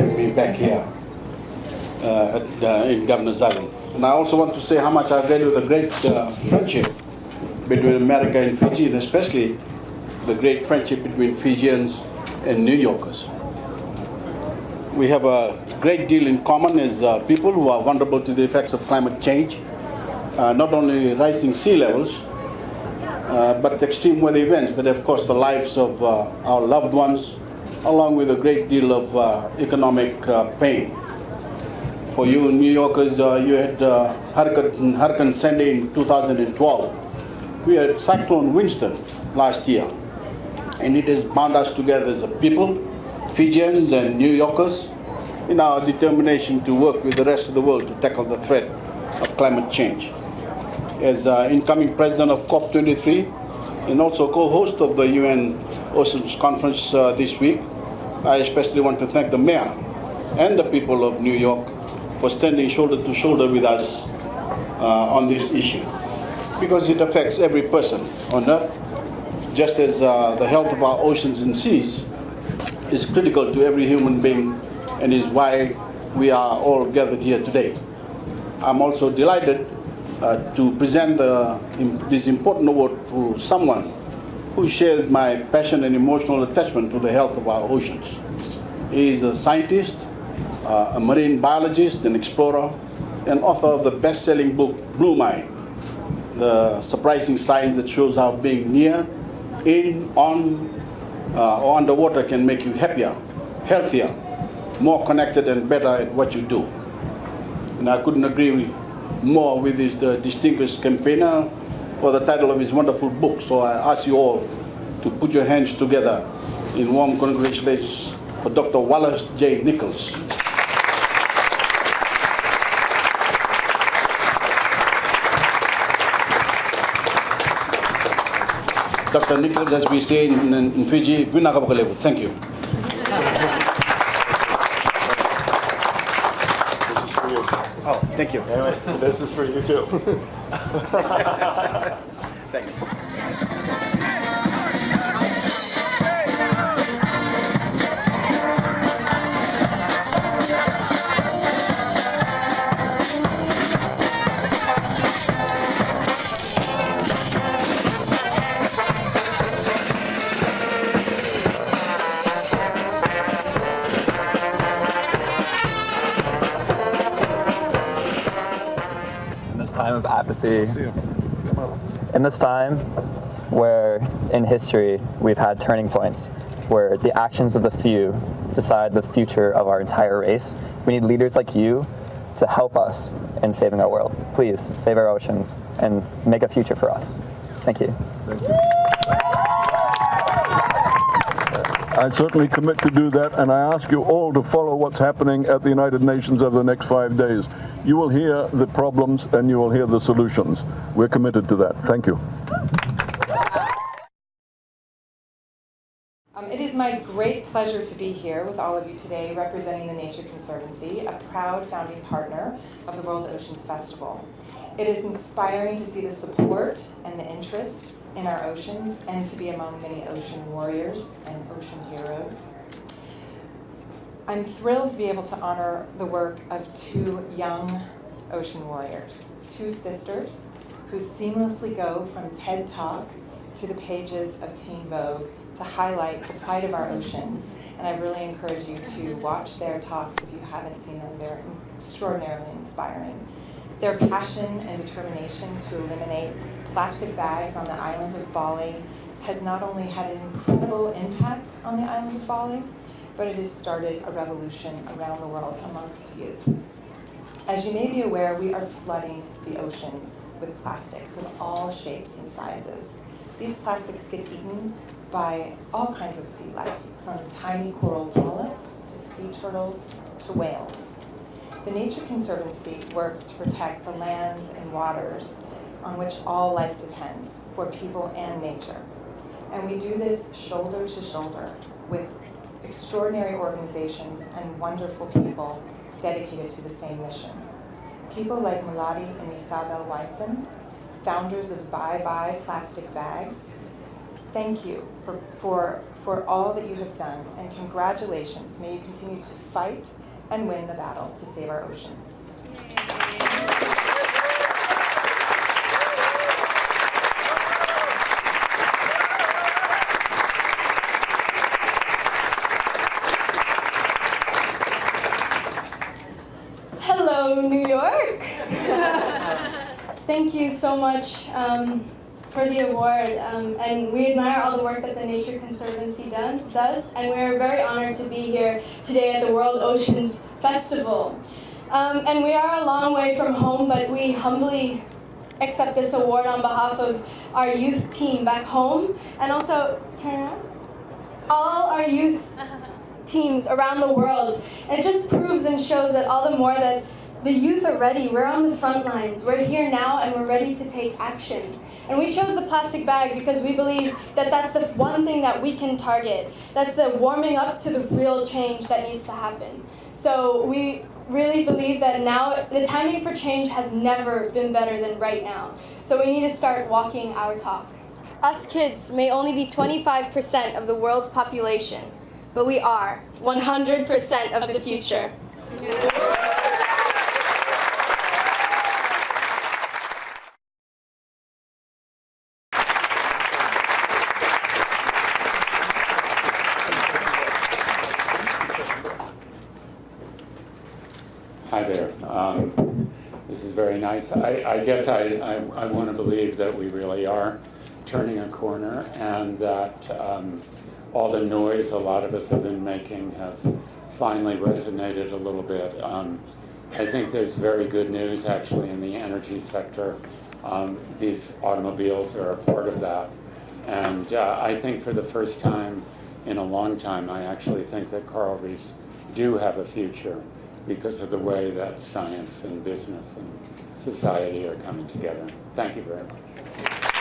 having me back here in Governor's Island. And I also want to say how much I value the great friendship between America and Fiji, and especially the great friendship between Fijians and New Yorkers. We have a great deal in common as people who are vulnerable to the effects of climate change, not only rising sea levels, but extreme weather events that have cost the lives of our loved ones, along with a great deal of economic pain. For you New Yorkers, you had Hurricane Sandy in 2012. We had Cyclone Winston last year, and it has bound us together as a people, Fijians and New Yorkers, in our determination to work with the rest of the world to tackle the threat of climate change. As incoming president of COP23 and also co-host of the UN Oceans Conference this week, I especially want to thank the mayor and the people of New York for standing shoulder to shoulder with us on this issue, because it affects every person on Earth, just as the health of our oceans and seas is critical to every human being and is why we are all gathered here today. I'm also delighted to present this important award to someone who shares my passion and emotional attachment to the health of our oceans. He is a scientist, a marine biologist and explorer, and author of the best-selling book, Blue Mind, The Surprising Science That Shows How Being Near, In, On, or Underwater can make you happier, healthier, more connected and better at what you do. And I couldn't agree more with this distinguished campaigner for the title of his wonderful book. So I ask you all to put your hands together in warm congratulations for Dr. Wallace J. Nichols. Dr. Nichols, as we say in Fiji, thank you. Oh, thank you. Anyway, this is for you too. Thanks. Time of apathy, in this time where in history we've had turning points where the actions of the few decide the future of our entire race, we need leaders like you to help us in saving our world. Please save our oceans and make a future for us. Thank you. Thank you. I certainly commit to do that, and I ask you all to follow what's happening at the United Nations over the next 5 days. You will hear the problems and you will hear the solutions. We're committed to that. Thank you. It is my great pleasure to be here with all of you today representing the Nature Conservancy, a proud founding partner of the World Oceans Festival. It is inspiring to see the support and the interest in our oceans and to be among many ocean warriors and ocean heroes. I'm thrilled to be able to honor the work of two young ocean warriors, two sisters who seamlessly go from TED Talk to the pages of Teen Vogue to highlight the plight of our oceans. And I really encourage you to watch their talks if you haven't seen them. They're extraordinarily inspiring. Their passion and determination to eliminate plastic bags on the island of Bali has not only had an incredible impact on the island of Bali, but it has started a revolution around the world amongst youth. As you may be aware, we are flooding the oceans with plastics of all shapes and sizes. These plastics get eaten by all kinds of sea life, from tiny coral polyps to sea turtles to whales. The Nature Conservancy works to protect the lands and waters on which all life depends for people and nature. And we do this shoulder to shoulder with extraordinary organizations and wonderful people dedicated to the same mission. People like Melody and Isabel Wyson, founders of Bye Bye Plastic Bags, thank you for for all that you have done, and congratulations. May you continue to fight and win the battle to save our oceans. Hello, New York. Thank you so much for the award, and we admire all the work that the Nature Conservancy does, and we're very honored to be here today at the World Oceans Festival. And we are a long way from home, but we humbly accept this award on behalf of our youth team back home, and also, turn around, all our youth teams around the world. And it just proves and shows that all the more that the youth are ready. We're on the front lines. We're here now and we're ready to take action. And we chose the plastic bag because we believe that that's the one thing that we can target. That's the warming up to the real change that needs to happen. So we really believe that now the timing for change has never been better than right now. So we need to start walking our talk. Us kids may only be 25% of the world's population, but we are 100% of the future. Hi there. This is very nice. I guess I want to believe that we really are turning a corner, and that all the noise a lot of us have been making has finally resonated a little bit. I think there's very good news actually in the energy sector. These automobiles are a part of that. And I think for the first time in a long time, I actually think that coral reefs do have a future because of the way that science and business and society are coming together. Thank you very much.